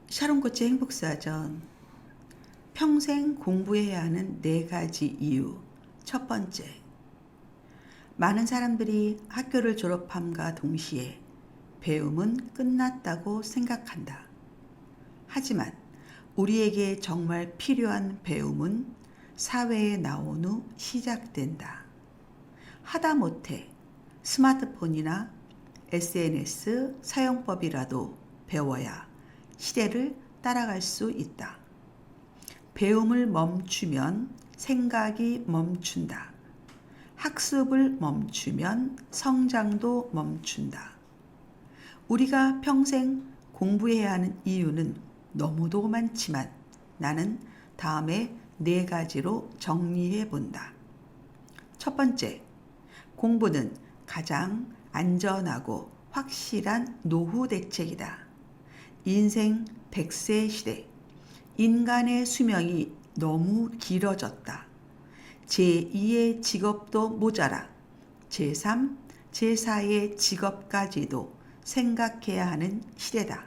샤론 코치의 행복사전. 평생 공부해야 하는 4가지 이유. 첫 번째, 많은 사람들이 학교를 졸업함과 동시에 배움은 끝났다고 생각한다. 하지만 우리에게 정말 필요한 배움은 사회에 나온 후 시작된다. 하다못해 스마트폰이나 SNS 사용법이라도 배워야 시대를 따라갈 수 있다. 배움을 멈추면 생각이 멈춘다. 학습을 멈추면 성장도 멈춘다. 우리가 평생 공부해야 하는 이유는 너무도 많지만 나는 다음에 4가지로 정리해 본다. 첫 번째, 공부는 가장 안전하고 확실한 노후 대책이다. 인생 100세 시대, 인간의 수명이 너무 길어졌다. 제2의 직업도 모자라 제3, 제4의 직업까지도 생각해야 하는 시대다.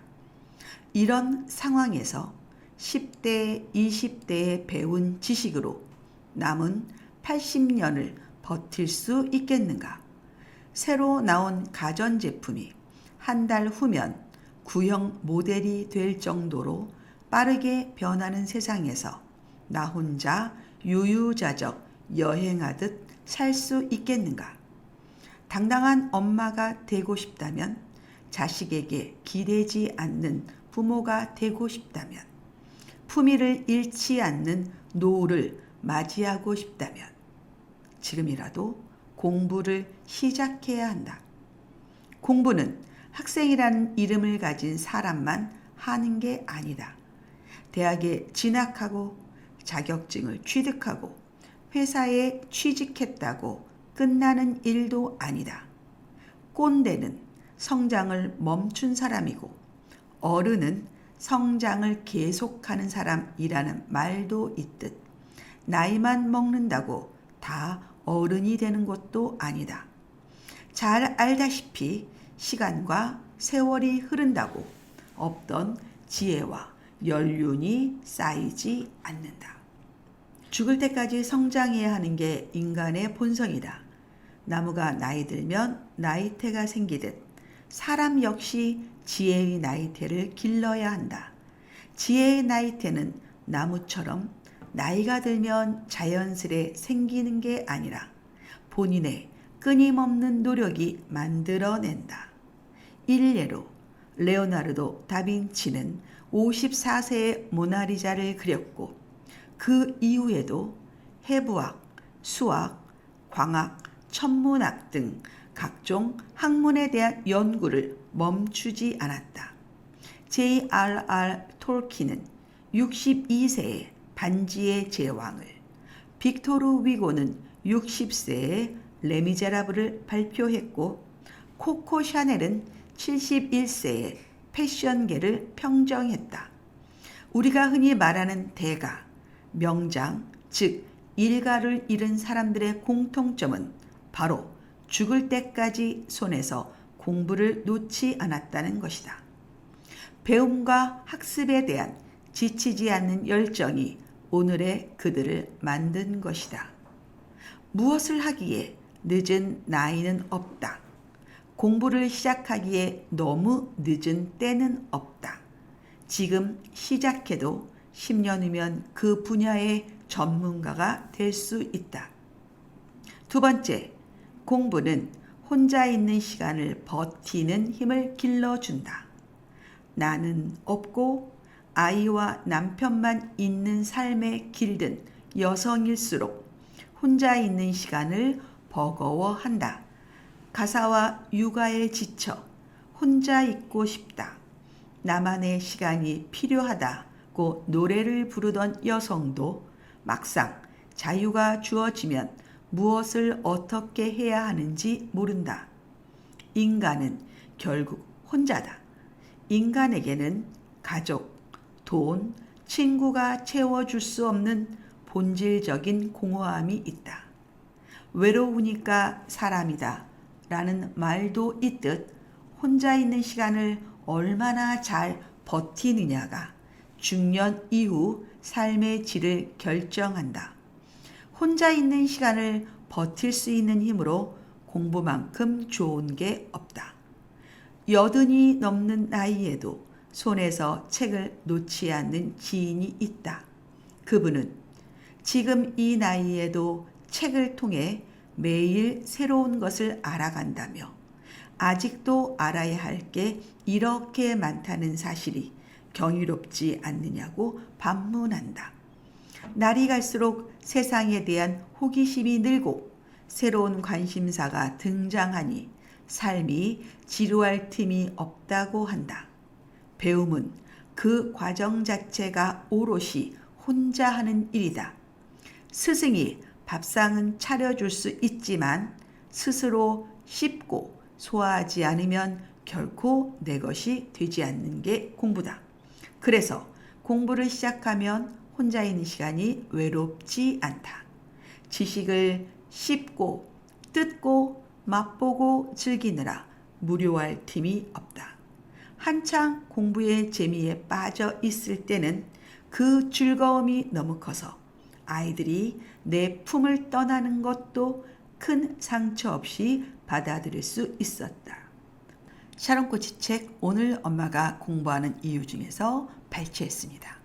이런 상황에서 10대, 20대에 배운 지식으로 남은 80년을 버틸 수 있겠는가? 새로 나온 가전제품이 한 달 후면 구형 모델이 될 정도로 빠르게 변하는 세상에서 나 혼자 유유자적 여행하듯 살 수 있겠는가? 당당한 엄마가 되고 싶다면, 자식에게 기대지 않는 부모가 되고 싶다면, 품위를 잃지 않는 노후를 맞이하고 싶다면 지금이라도 공부를 시작해야 한다. 공부는 학생이라는 이름을 가진 사람만 하는 게 아니다. 대학에 진학하고 자격증을 취득하고 회사에 취직했다고 끝나는 일도 아니다. 꼰대는 성장을 멈춘 사람이고 어른은 성장을 계속하는 사람이라는 말도 있듯 나이만 먹는다고 다 어른이 되는 것도 아니다. 잘 알다시피 시간과 세월이 흐른다고 없던 지혜와 연륜이 쌓이지 않는다. 죽을 때까지 성장해야 하는 게 인간의 본성이다. 나무가 나이 들면 나이테가 생기듯 사람 역시 지혜의 나이테를 길러야 한다. 지혜의 나이테는 나무처럼 나이가 들면 자연스레 생기는 게 아니라 본인의 끊임없는 노력이 만들어낸다. 일례로 레오나르도 다빈치는 54세에 모나리자를 그렸고 그 이후에도 해부학, 수학, 광학, 천문학 등 각종 학문에 대한 연구를 멈추지 않았다. J.R.R. 톨킨은 62세에 반지의 제왕을, 빅토르 위고는 60세에 레미제라블을 발표했고 코코 샤넬은 71세에 패션계를 평정했다. 우리가 흔히 말하는 대가, 명장, 즉 일가를 잃은 사람들의 공통점은 바로 죽을 때까지 손에서 공부를 놓지 않았다는 것이다. 배움과 학습에 대한 지치지 않는 열정이 오늘의 그들을 만든 것이다. 무엇을 하기에 늦은 나이는 없다. 공부를 시작하기에 너무 늦은 때는 없다. 지금 시작해도 10년 후면 그 분야의 전문가가 될 수 있다. 두 번째, 공부는 혼자 있는 시간을 버티는 힘을 길러준다. 나는 없고 아이와 남편만 있는 삶에 길든 여성일수록 혼자 있는 시간을 버거워한다. 가사와 육아에 지쳐 혼자 있고 싶다. 나만의 시간이 필요하다고 노래를 부르던 여성도 막상 자유가 주어지면 무엇을 어떻게 해야 하는지 모른다. 인간은 결국 혼자다. 인간에게는 가족, 돈, 친구가 채워줄 수 없는 본질적인 공허함이 있다. 외로우니까 사람이다 라는 말도 있듯 혼자 있는 시간을 얼마나 잘 버티느냐가 중년 이후 삶의 질을 결정한다. 혼자 있는 시간을 버틸 수 있는 힘으로 공부만큼 좋은 게 없다. 80이 넘는 나이에도 손에서 책을 놓지 않는 지인이 있다. 그분은 지금 이 나이에도 책을 통해 매일 새로운 것을 알아간다며 아직도 알아야 할 게 이렇게 많다는 사실이 경이롭지 않느냐고 반문한다. 날이 갈수록 세상에 대한 호기심이 늘고 새로운 관심사가 등장하니 삶이 지루할 틈이 없다고 한다. 배움은 그 과정 자체가 오롯이 혼자 하는 일이다. 스승이 밥상은 차려줄 수 있지만 스스로 씹고 소화하지 않으면 결코 내 것이 되지 않는 게 공부다. 그래서 공부를 시작하면 혼자 있는 시간이 외롭지 않다. 지식을 씹고 뜯고 맛보고 즐기느라 무료할 틈이 없다. 한창 공부의 재미에 빠져 있을 때는 그 즐거움이 너무 커서 아이들이 내 품을 떠나는 것도 큰 상처 없이 받아들일 수 있었다. 샤론 코치 책 오늘 엄마가 공부하는 이유 중에서 발췌했습니다.